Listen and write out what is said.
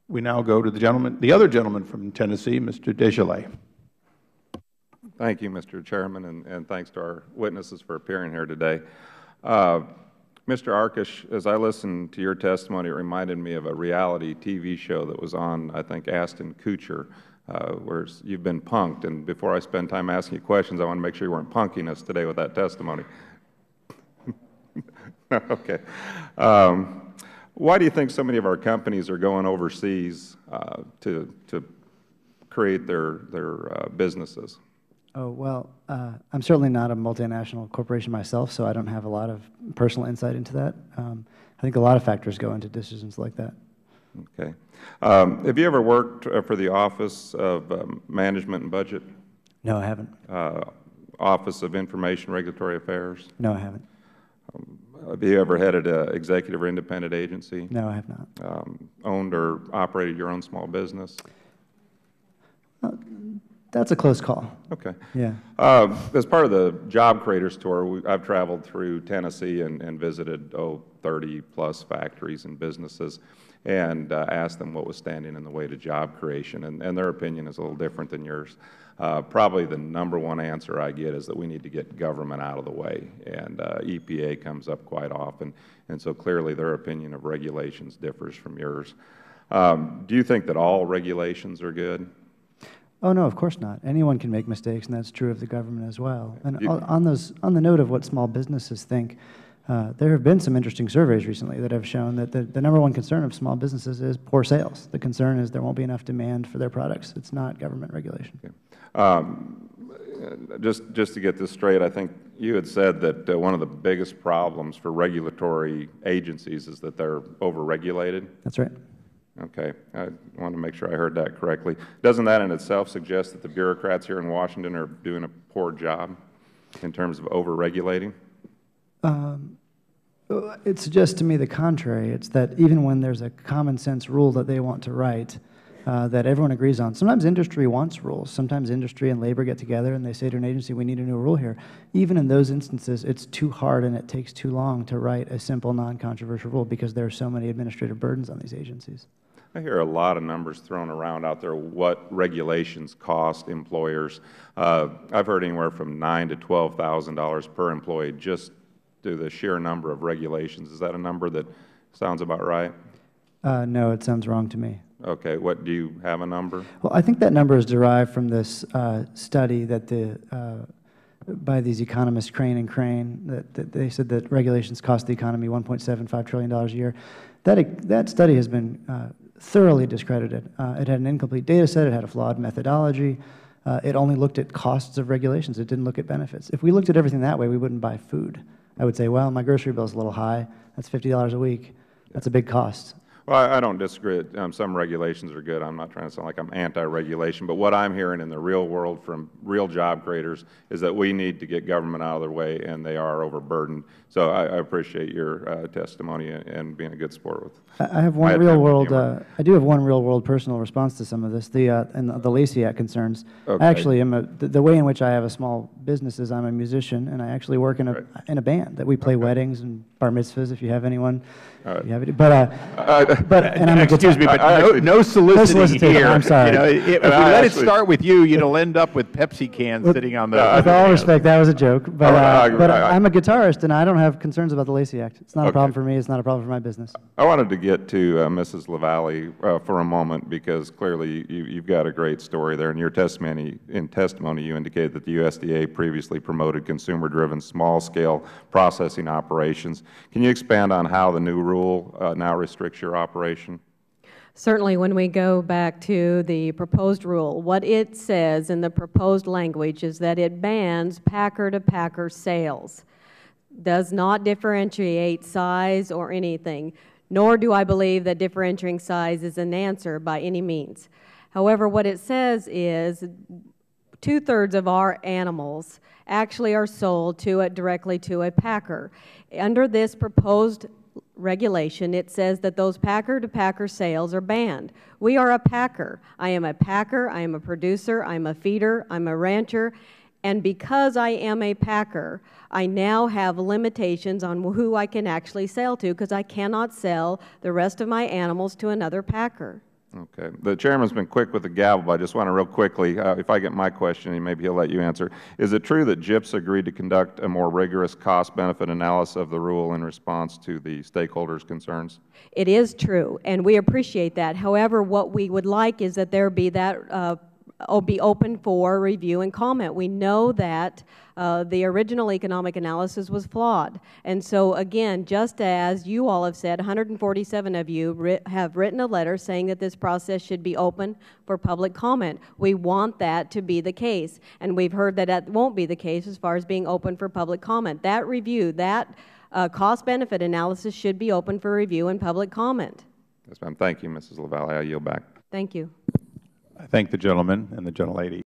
We now go to the other gentleman from Tennessee, Mr. DesJarlais. Thank you, Mr. Chairman, and thanks to our witnesses for appearing here today. Mr. Arkush, as I listened to your testimony, it reminded me of a reality TV show that was on, I think, Ashton Kutcher, where you've been punked. And before I spend time asking you questions, I want to make sure you weren't punking us today with that testimony. Okay. Why do you think so many of our companies are going overseas to create their businesses? Oh, well, I'm certainly not a multinational corporation myself, so I don't have a lot of personal insight into that. I think a lot of factors go into decisions like that. Okay. Have you ever worked for the Office of Management and Budget? No, I haven't. Office of Information Regulatory Affairs? No, I haven't. Have you ever headed an executive or independent agency? No, I have not. Owned or operated your own small business? That's a close call. Okay. Yeah. As part of the Job Creators Tour, I've traveled through Tennessee and visited 30-plus factories and businesses and asked them what was standing in the way to job creation, and their opinion is a little different than yours. Probably the #1 answer I get is that we need to get government out of the way, and EPA comes up quite often, and so clearly their opinion of regulations differs from yours. Do you think that all regulations are good? Oh, no, of course not. Anyone can make mistakes, and that's true of the government as well. And on the note of what small businesses think, there have been some interesting surveys recently that have shown that the #1 concern of small businesses is poor sales. The concern is there won't be enough demand for their products. It's not government regulation. Okay. Just to get this straight, I think you had said that one of the biggest problems for regulatory agencies is that they're over-regulated. That's right. Okay. I want to make sure I heard that correctly. Doesn't that in itself suggest that the bureaucrats here in Washington are doing a poor job in terms of over-regulating? It suggests to me the contrary. It's that even when there's a common sense rule that they want to write, that everyone agrees on. Sometimes industry wants rules. Sometimes industry and labor get together and they say to an agency, we need a new rule here. Even in those instances, it's too hard and it takes too long to write a simple, non-controversial rule because there are so many administrative burdens on these agencies. I hear a lot of numbers thrown around out there, what regulations cost employers. I've heard anywhere from $9,000 to $12,000 per employee just due to the sheer number of regulations. Is that a number that sounds about right? No, it sounds wrong to me. Okay. What, do you have a number? Well, I think that number is derived from this study that by these economists, Crane and Crane, that they said that regulations cost the economy $1.75 trillion a year. That study has been thoroughly discredited. It had an incomplete data set. It had a flawed methodology. It only looked at costs of regulations. It didn't look at benefits. If we looked at everything that way, we wouldn't buy food. I would say, well, my grocery bill is a little high. That's $50 a week. That's a big cost. Well, I don't disagree. Some regulations are good. I'm not trying to sound like I'm anti-regulation, but what I'm hearing in the real world from real job creators is that we need to get government out of their way, and they are overburdened. So I appreciate your testimony and being a good sport with. I have one real world. I do have one real world personal response to some of this. And the Lacey Act concerns. Okay. I actually am the way in which I have a small business is I'm a musician, and I actually work in a band that we play weddings and bar mitzvahs. If you have anyone, you have it. And I'm excuse me, but no soliciting here. I'm sorry. You know, if we let it start with you, you'll end up with Pepsi cans sitting on the. With all respect, that was a joke. But I'm a guitarist, and I don't have concerns about the Lacey Act. It's not a problem for me. It's not a problem for my business. I wanted to get to Mrs. LaValle for a moment because clearly you've got a great story there. In your testimony, you indicated that the USDA previously promoted consumer-driven small-scale processing operations. Can you expand on how the new rule now restricts your operation? Certainly, when we go back to the proposed rule, what it says in the proposed language is that it bans packer-to-packer sales, does not differentiate size or anything, nor do I believe that differentiating size is an answer by any means. However, what it says is 2/3 of our animals actually are sold directly to a packer. Under this proposed regulation, it says that those packer-to-packer sales are banned. We are a packer. I am a packer, I am a producer, I'm a feeder, I'm a rancher, and because I am a packer, I now have limitations on who I can actually sell to because I cannot sell the rest of my animals to another packer. Okay. The Chairman's been quick with the gavel, but I just want to real quickly, if I get my question, maybe he'll let you answer. Is it true that JIPS agreed to conduct a more rigorous cost-benefit analysis of the rule in response to the stakeholders' concerns? It is true, and we appreciate that. However, what we would like is that there be that be open for review and comment. We know that the original economic analysis was flawed. And so, again, just as you all have said, 147 of you have written a letter saying that this process should be open for public comment. We want that to be the case. And we've heard that that won't be the case as far as being open for public comment. That review, that cost-benefit analysis should be open for review and public comment. Yes, ma'am. Thank you, Mrs. LaValle. I yield back. Thank you. I thank the gentleman and the gentlelady.